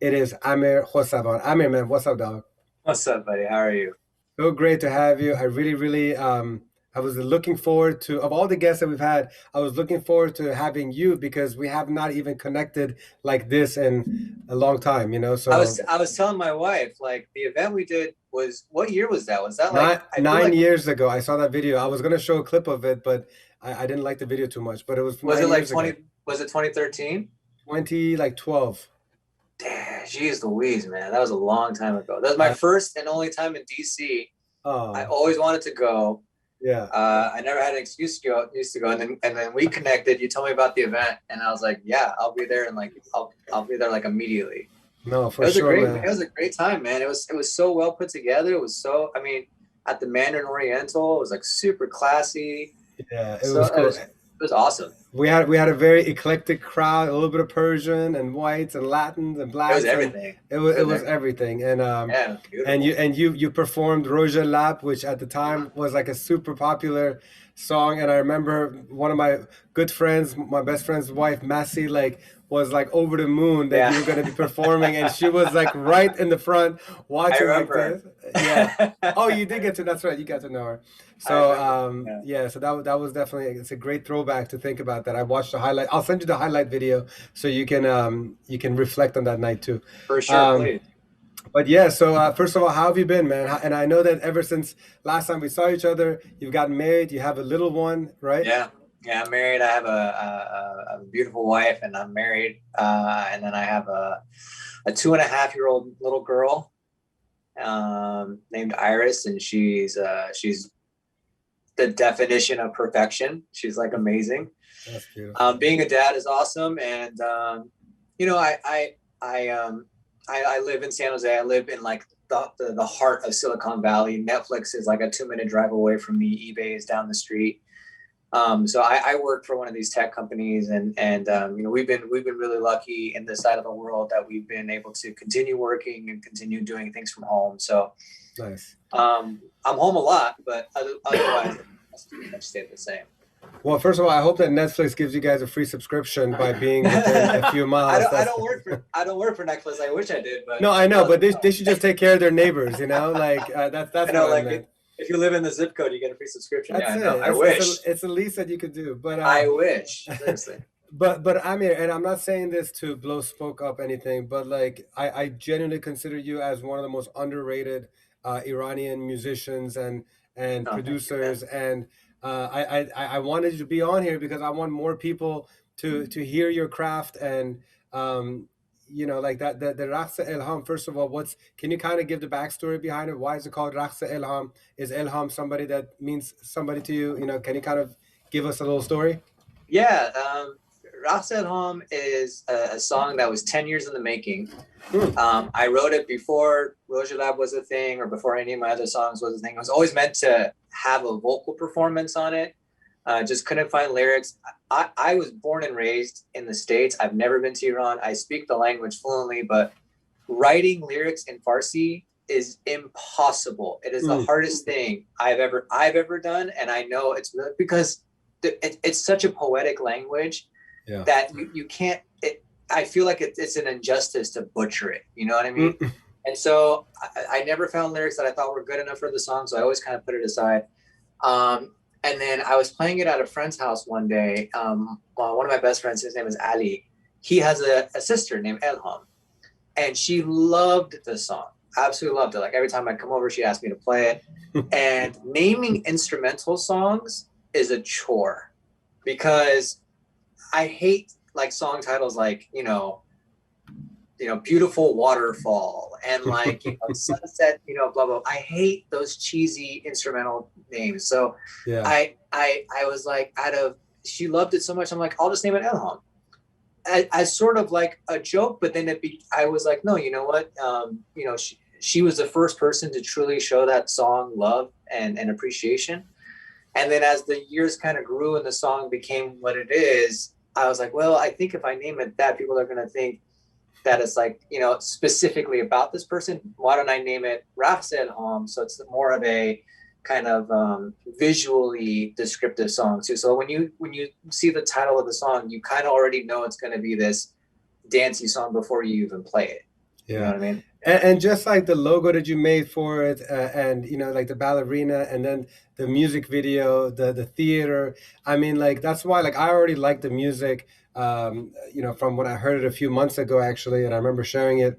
It is Amir Khostavan. Amir, man, what's up, dog? What's up, buddy? How are you? So great to have you. I really, really, I was looking forward to, of all the guests that we've had, I was looking forward to having you because we have not even connected like this in a long time, I So was I was telling my wife, like, the event we did was, what year was that? Was that like, nine, I feel nine like, years ago, I saw that video. I was gonna show a clip of it, but I didn't like the video too much. But it was was nine it like years ago, 20, was it 2013? 20 like 12. Damn, geez Louise, man. That was a long time ago. That was my Uh, first and only time in DC. I oh, always wanted to go. yeah. I never had an excuse to go, and then we connected. You told me about the event, and I was like, yeah, I'll be there, and like I'll be there like immediately. No, It for was a sure, great it man. was a great time, man. It was so well put together. It was so, I mean, at the Mandarin Oriental, it was like super classy. Yeah, it So was cool. it was awesome. We had a very eclectic crowd, a little bit of Persian and whites and Latins and It was blacks, and everything. it was It it was was everything. everything. Yeah, it was And beautiful. you performed Roja Lap, which at the time was like a super popular song. And I remember one of my good friends, my best friend's wife, Massey, like was like over the moon that Yeah. you were going to be performing, and she was like right in the front I watching like remember. this. Yeah. Oh, you did get to. That's right. You got to know her. I So remember. Yeah. yeah, so that was definitely, it's a great throwback to think about that. I watched the highlight. I'll send you the highlight video so you can reflect on that night too. For sure, Um, please. but yeah, so first of all, how have you been, man? And I know that ever since last time we saw each other, you've gotten married, you have a little one, right? Yeah. Yeah, I'm married. I have a beautiful wife, and I'm married. And then I have a 2.5-year-old little girl named Iris, and she's the definition of perfection. She's like amazing. That's beautiful. Being a dad is awesome, and you know, I I live in San Jose. I live in like the heart of Silicon Valley. Netflix is like a 2-minute drive away from me. eBay is down the street. So I work for one of these tech companies, and you know, we've been really lucky in this side of the world that we've been able to continue working and continue doing things from home. So Nice. I'm home a lot, but otherwise, it's pretty much stayed the same. Well, first of all, I hope that Netflix gives you guys a free subscription by being within a few I miles. don't I That's don't work for I don't work for Netflix. I wish I did, but no, I know, no, but they should just take care of their neighbors, Like I that's what know, I like, meant. if you live in the zip code, you get a free subscription. Yeah, That's I know. it. I wish. It's the least that you could do. I wish. Seriously. But Amir, and I'm not saying this to blow smoke up anything, but like I genuinely consider you as one of the most underrated Iranian musicians and Oh, thank you, man. producers, and I wanted you to be on here because I want more people to hear your craft and like that the Raqsa Ilham. First of all, what's can you kind of give the backstory behind it? Why is it called Raqsa Ilham? Is Ilham somebody that means somebody to you? Can you kind of give us a little story? Yeah, Ras at Home is a song that was 10 years in the making. Hmm. I wrote it before Roja Lab was a thing, or before any of my other songs was a thing. It was always meant to have a vocal performance on it. Just couldn't find lyrics. I was born and raised in the States. I've never been to Iran. I speak the language fluently, but writing lyrics in Farsi is impossible. It is the Hmm. hardest thing I've ever done, and I know it's really because it's such a poetic language Yeah. that you can't. I feel like it's an injustice to butcher it. You know what I mean? Hmm. And so I never found lyrics that I thought were good enough for the song, so I always kind of put it aside. And then I was playing it at a friend's house one day. One of my best friends, his name is Ali. He has a sister named Elham, and she loved the song. Absolutely loved it. Like every time I come over, she asked me to play it. And naming instrumental songs is a chore because I hate like song titles like, beautiful waterfall and like, sunset, blah blah. I hate those cheesy instrumental names. So Yeah. I was like, out of she loved it so much, I'm like, I'll just name it Elham. As sort of like a joke, but then I was like, no, you know what? She was the first person to truly show that song love and appreciation. And then as the years kind of grew and the song became what it is, I was like, well, I think if I name it that, people are going to think that it's like, specifically about this person. Why don't I name it Rafsed Home? So it's more of a kind of visually descriptive song too. So when you see the title of the song, you kind of already know it's going to be this dancey song before you even play it. You know Yeah. what I mean? And just like the logo that you made for it, and you know, like the ballerina, and then the music video, the theater. I mean, like that's why, like I already liked the music, you know, from when I heard it a few months ago, actually, and I remember sharing it.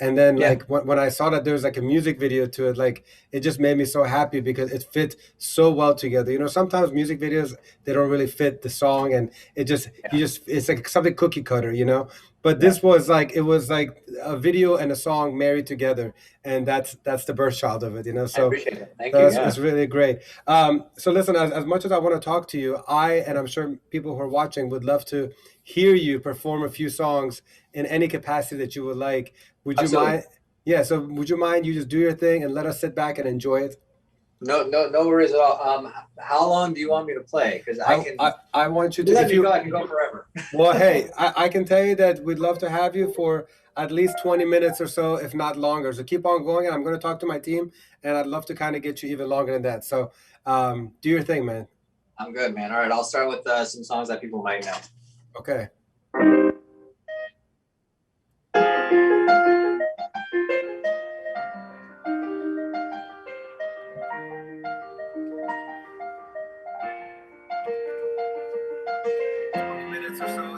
And then Yeah, like when I saw that there was like a music video to it, like it just made me so happy because it fit so well together. You know, sometimes music videos they don't really fit the song, and it just yeah, you just it's like something cookie cutter, you know. But yeah. this was like it was like a video and a song married together, and that's the birth child of it, you know. I So appreciate it. Thank you. that's Yeah, it's really great. So listen, as much as I want to talk to you, and I'm sure people who are watching would love to hear you perform a few songs in any capacity that you would like. Would you absolutely. mind? Yeah. So would you mind you just do your thing and let us sit back and enjoy it? No, no, no worries at all. How long do you want me to play? Because I can. I want you You to let if me go. you I can go forever. well, hey, I can tell you that we'd love to have you for at least 20 minutes or so, if not longer. So keep on going, and I'm going to talk to my team, and I'd love to kind of get you even longer than that. So do your thing, man. I'm good, man. All right, I'll start with some songs that people might know. Okay. Minutes or so.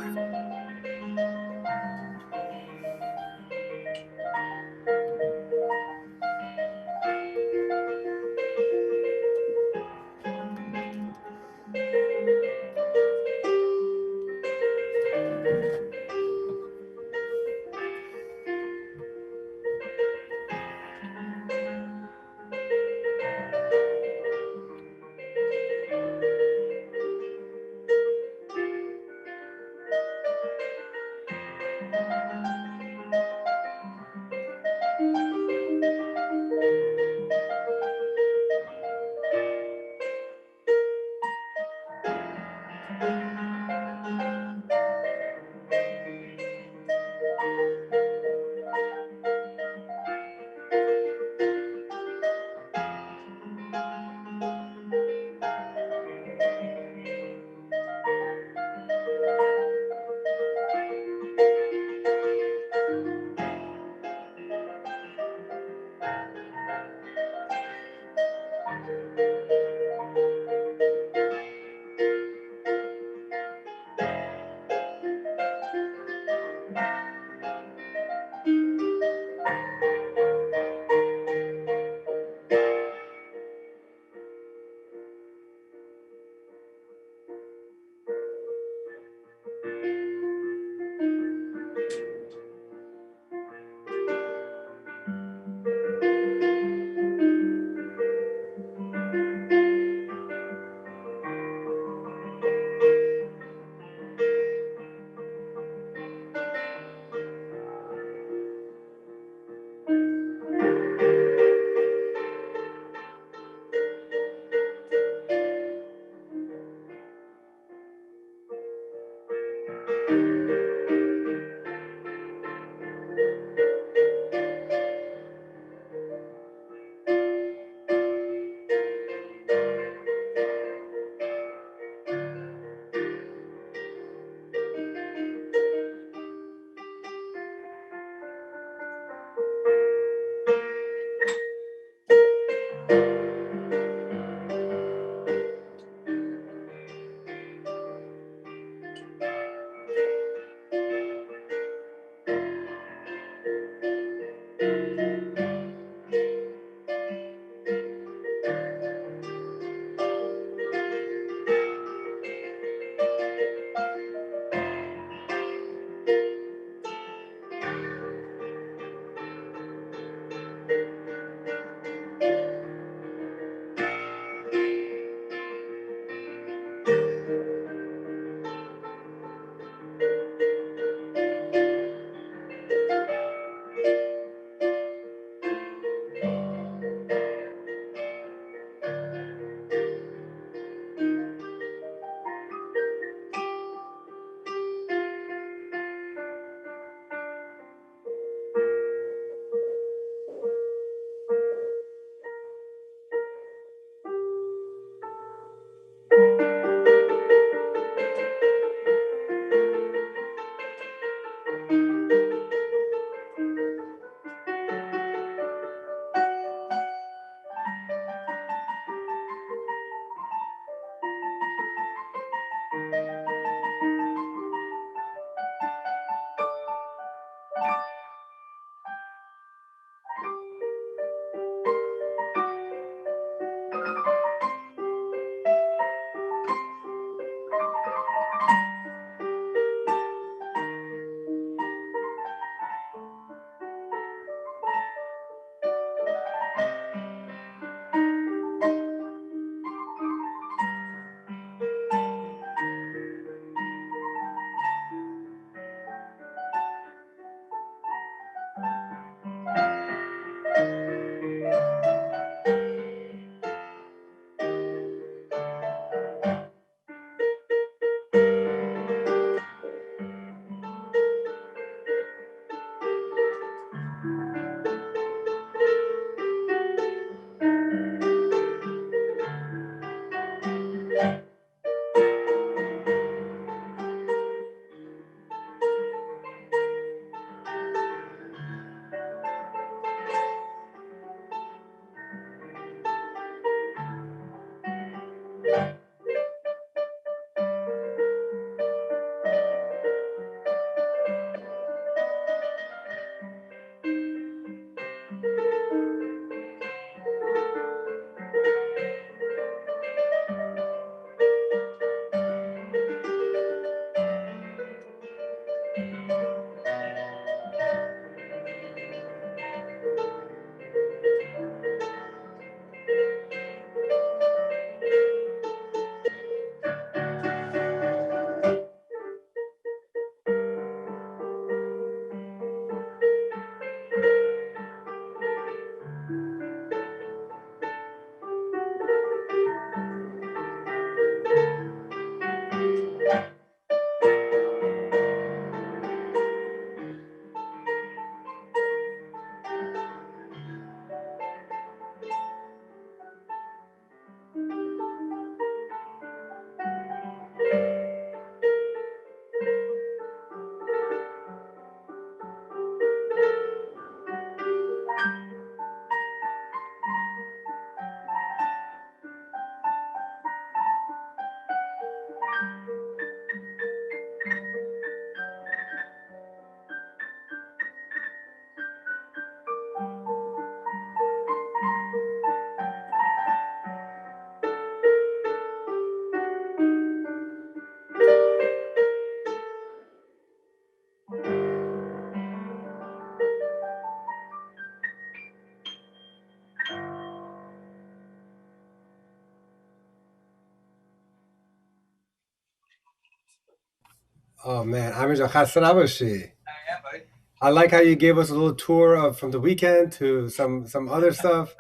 Oh man, Amir جان خسته نباشی. Yeah, buddy. I like how you gave us a little tour of from the weekend to some other stuff.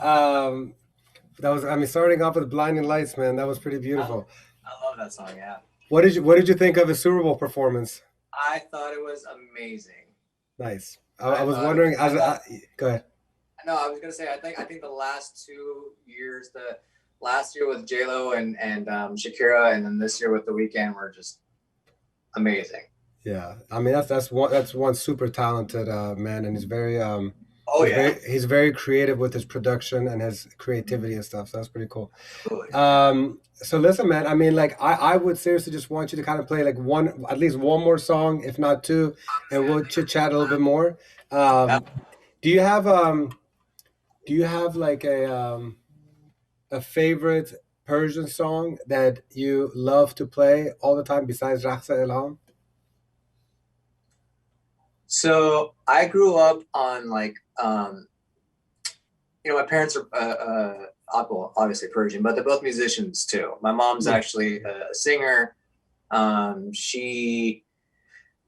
Um, that was, I mean, starting off with Blinding Lights, man, that was pretty beautiful. I love that song. Yeah. What did you think of his Super Bowl performance? I thought it was amazing. Nice. I was wondering, go ahead. No, I was gonna say I think the last 2 years, the last year with J Lo and Shakira, and then this year with The Weeknd were just amazing. Yeah, I mean that's one super talented man, and he's very Oh yeah, he's very creative with his production and his creativity and stuff. So that's pretty cool. absolutely. So listen, man. I mean, like I would seriously just want you to kind of play like at least one more song, if not two, and we'll chit chat a little bit more. Do you have like a favorite Persian song that you love to play all the time besides Raqs Ilham? So I grew up on like my parents are obviously Persian, but they're both musicians too. My mom's actually a singer. She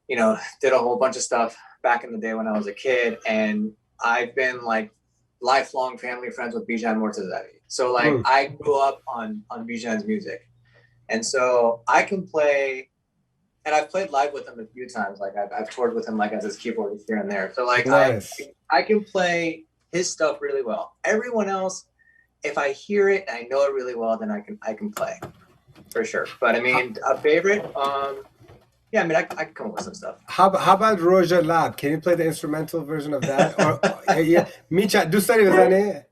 did a whole bunch of stuff back in the day when I was a kid, and I've been like lifelong family friends with Bijan Mortazavi. So like I grew up on Bijan's music, and so I can play. And I've played live with him a few times. Like I've toured with him like as his keyboardist here and there. So like nice. I can play his stuff really well. Everyone else, if I hear it and I know it really well, then I can play for sure. But I mean, a favorite, yeah, I mean I can come up with some stuff. How about Roja Lab? Can you play the instrumental version of that? Or yeah, Micha, do study with that.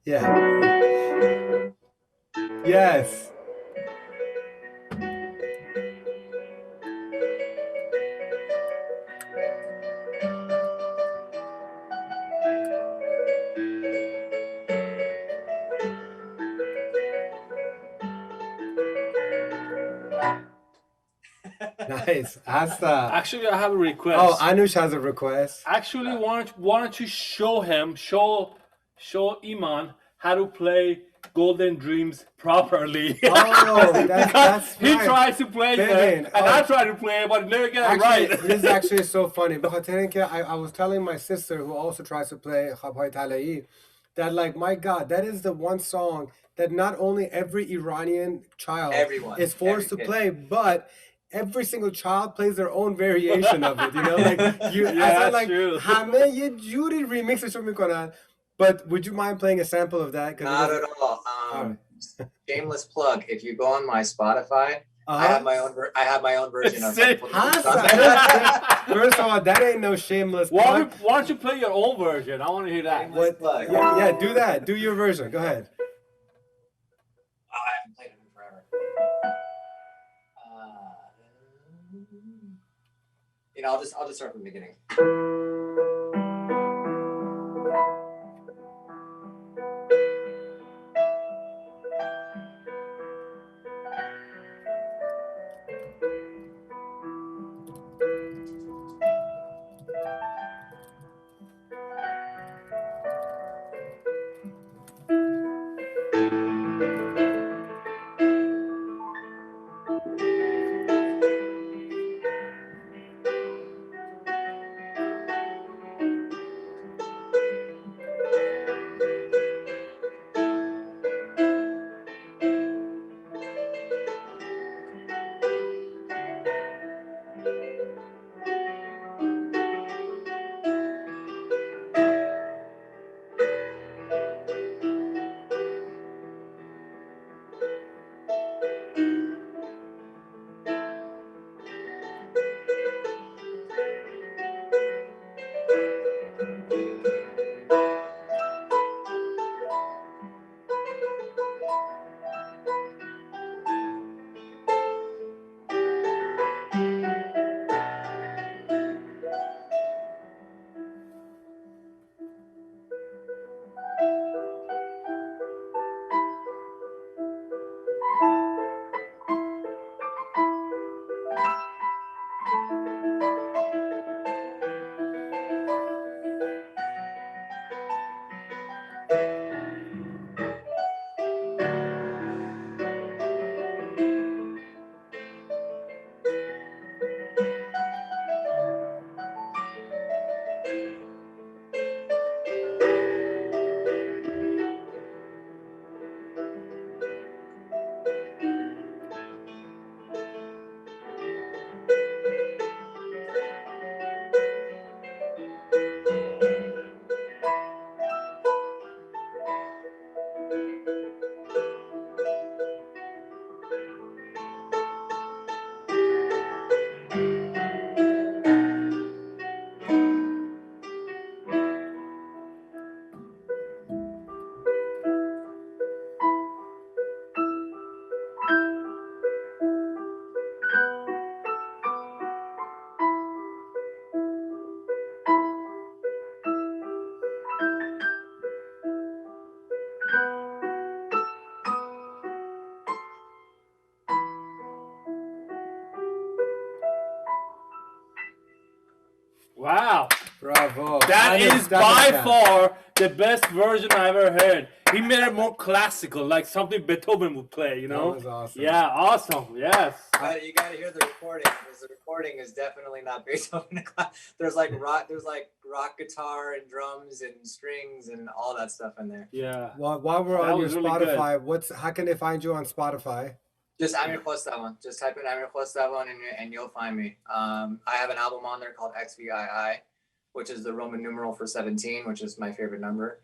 Yeah. Yes. Nice. Actually, I have a request. Oh, Anush has a request. Actually, why don't you show Iman how to play Golden Dreams properly? Oh, that's he right. tries to play it, and I try to play it, but never get it right. This is actually so funny. I was telling my sister, who also tries to play Khabhay Talai, that like, my God, that is the one song that not only every Iranian child is forced to play, but every single child plays their own variation of it. You know, like that's true. همه یه جوری ریمیکسشو میکنن. But would you mind playing a sample of that? Not at all. Shameless plug. If you go on my Spotify, I have my own version of it. First of all, that ain't no shameless plug. Why don't you play your own version? I want to hear that. Yeah, do that. Do your version. Go ahead. I haven't played it in forever. I'll just start from the beginning. Oh, That Pianist, is by yeah. far the best version I ever heard. He made it more classical, like something Beethoven would play, you know? That was awesome. Yeah, awesome. Yes. You gotta hear the recording, because the recording is definitely not Beethoven. There's like rock guitar and drums and strings and all that stuff in there. Yeah. Well, while we're That on your was really good. Spotify, how can they find you on Spotify? Just Amir Khostavan. Just type in Amir Khostavan and you'll find me. I have an album on there called XVII, which is the Roman numeral for 17, which is my favorite number.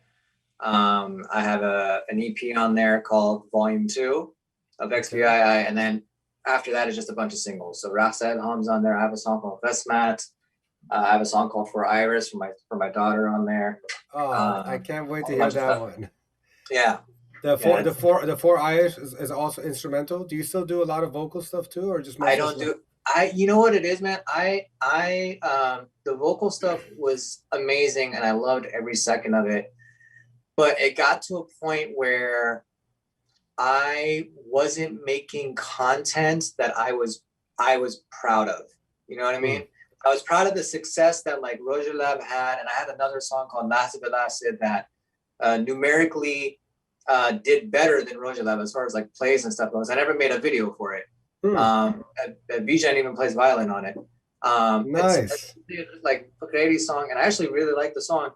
I have an EP on there called Volume 2 of XVII, and then after that is just a bunch of singles. So Rasa Elham's on there. I have a song called Vesmat. I have a song called For Iris for my daughter on there. Oh, I can't wait to hear that one. Yeah. The four Irish is also instrumental. Do you still do a lot of vocal stuff too, or just? You know what it is, man. The vocal stuff was amazing, and I loved every second of it. But it got to a point where I wasn't making content that I was proud of. You know what I mean? I was proud of the success that like Roger Lab had, and I had another song called Nasib Elasid that numerically did better than Roger Lab as far as like plays and stuff goes. I never made a video for it. Bijan even plays violin on it. Nice. It's like a Fakretti song, and I actually really like the song,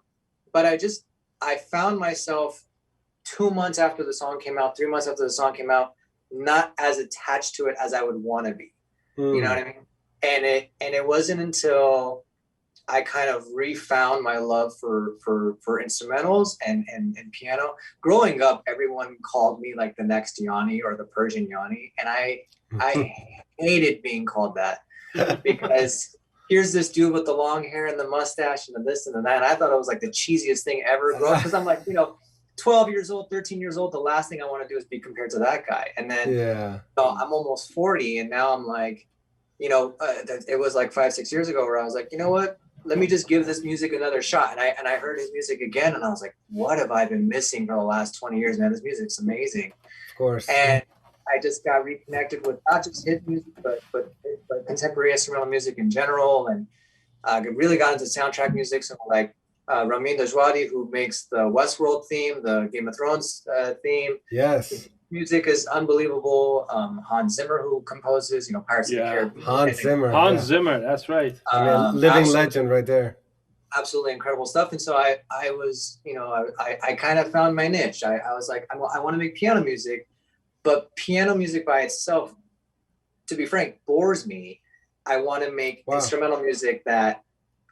but I found myself 2 months after the song came out, 3 months after the song came out, not as attached to it as I would want to be. You know what I mean? And it wasn't until I kind of refound my love for instrumentals and piano. Growing up, everyone called me like the next Yanni or the Persian Yanni, and I hated being called that, because here's this dude with the long hair and the mustache and the this and the that. And I thought it was like the cheesiest thing ever, because I'm like, 12 years old, 13 years old, the last thing I want to do is be compared to that guy. And then I'm almost 40, and now I'm like, it was like 5-6 years ago where I was like, you know what? Let me just give this music another shot. And I heard his music again, and I was like, what have I been missing for the last 20 years, man? This music's amazing. Of course. And I just got reconnected with not just his music, but contemporary instrumental music in general. And I really got into soundtrack music. So like Ramin Dajwadi, who makes the Westworld theme, the Game of Thrones theme. Yes. His music is unbelievable. Hans Zimmer, who composes, Pirates of the Caribbean. Hans Zimmer, that's right. Living legend right there. Absolutely incredible stuff. And so I was, I kind of found my niche. I was like, I want to make piano music, but piano music by itself, to be frank, bores me. I want to make instrumental music that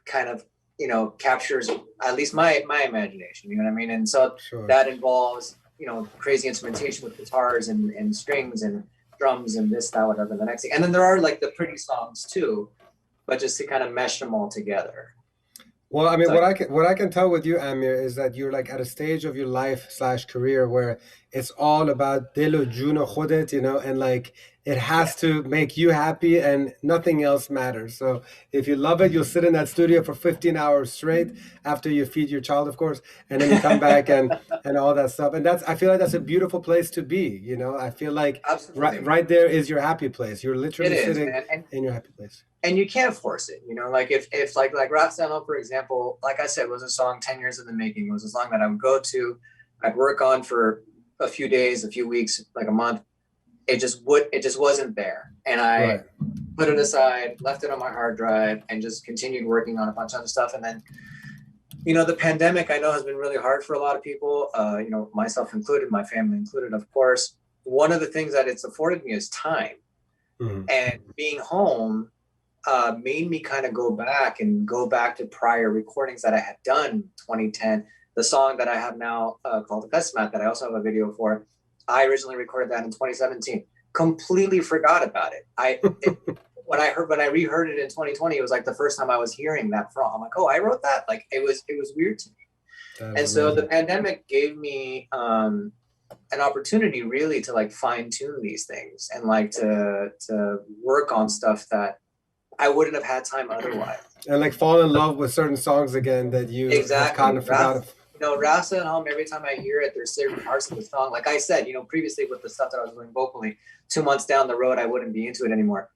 kind of, captures at least my imagination, you know what I mean? And so that involves, crazy instrumentation with guitars and strings and drums and this, that, whatever, the next thing. And then there are like the pretty songs too, but just to kind of mesh them all together. Well, I mean, what I can tell with you, Amir, is that you're like at a stage of your life / career where it's all about dil o jun o khodet, and like it has to make you happy and nothing else matters. So if you love it, you'll sit in that studio for 15 hours straight after you feed your child, of course, and then you come back and all that stuff. And I feel like that's a beautiful place to be. I feel like right there is your happy place. You're literally sitting in your happy place. And you can't force it, like if like Ratzano, for example, like I said, was a song 10 years in the making. It was a song that I would go to, I'd work on for a few days, a few weeks, like a month. It just wasn't there. And I put it aside, left it on my hard drive, and just continued working on a bunch of other stuff. And then, the pandemic, I know, has been really hard for a lot of people, myself included, my family included, of course. One of the things that it's afforded me is time. And being home made me kind of go back to prior recordings that I had done 2010. The song that I have now called Vesmat, that I also have a video for, I originally recorded that in 2017. Completely forgot about it. When I reheard it in 2020, it was like the first time I was hearing that from. I'm like, oh, I wrote that? Like it was weird to me. And so the pandemic gave me an opportunity really to like fine tune these things and like to work on stuff that I wouldn't have had time otherwise. And like fall in love with certain songs again that you kind of forgot of. Rasa at home, every time I hear it, there's certain parts of the song. Like I said, previously with the stuff that I was doing vocally, 2 months down the road, I wouldn't be into it anymore.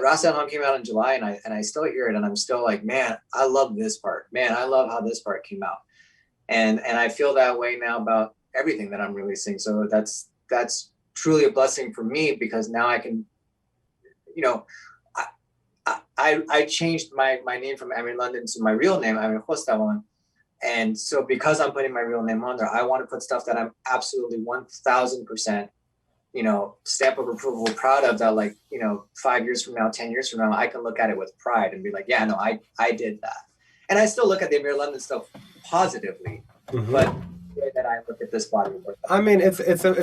Ras Al came out in July, and I still hear it, and I'm still like, man, I love this part. Man, I love how this part came out, and I feel that way now about everything that I'm releasing. So that's truly a blessing for me, because now I can, you know, I changed my name from Amir London to my real name, Amir Khostavan. And so because I'm putting my real name on there, I want to put stuff that I'm absolutely 1000%, stamp of approval, proud of, that, like, 5 years from now, 10 years from now, I can look at it with pride and be like, yeah, no, I did that. And I still look at the Amir London stuff positively, but the way that I look at this body of work. I mean, it's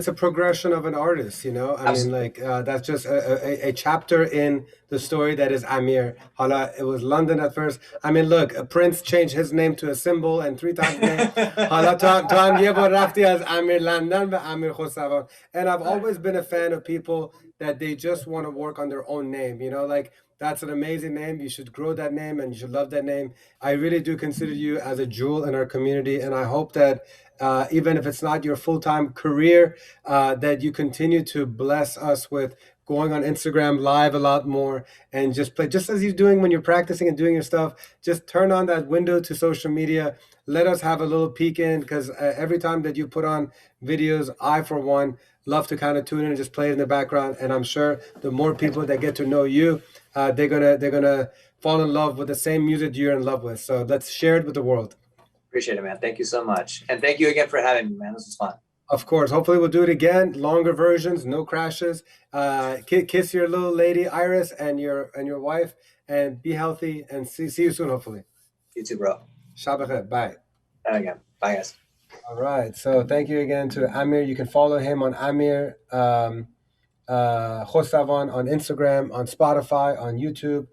a progression of an artist, I Absolutely. mean, like, that's just a chapter in the story that is Amir. Hala, it was London at first. I mean, look, Prince changed his name to a symbol and 3 times name. Hala to هم یه بار رفتی از امیر لندن به امیر خسروان. And I've always been a fan of people that they just want to work on their own name, like, that's an amazing name. You should grow that name and you should love that name. I really do consider you as a jewel in our community, and I hope that even if it's not your full-time career, that you continue to bless us with going on Instagram live a lot more, and just play, just as you're doing when you're practicing and doing your stuff. Just turn on that window to social media. Let us have a little peek in, because every time that you put on videos, I, for one, love to kind of tune in and just play it in the background. And I'm sure the more people that get to know you, they're gonna fall in love with the same music you're in love with. So let's share it with the world. Appreciate it, man. Thank you so much. And thank you again for having me, man. This was fun. Of course. Hopefully we'll do it again. Longer versions, no crashes. Kiss your little lady Iris and your wife, and be healthy, and see you soon, hopefully. You too, bro. Shab khair. Bye. Again. Bye, guys. All right. So thank you again to Amir. You can follow him on Amir Khostavan on Instagram, on Spotify, on YouTube.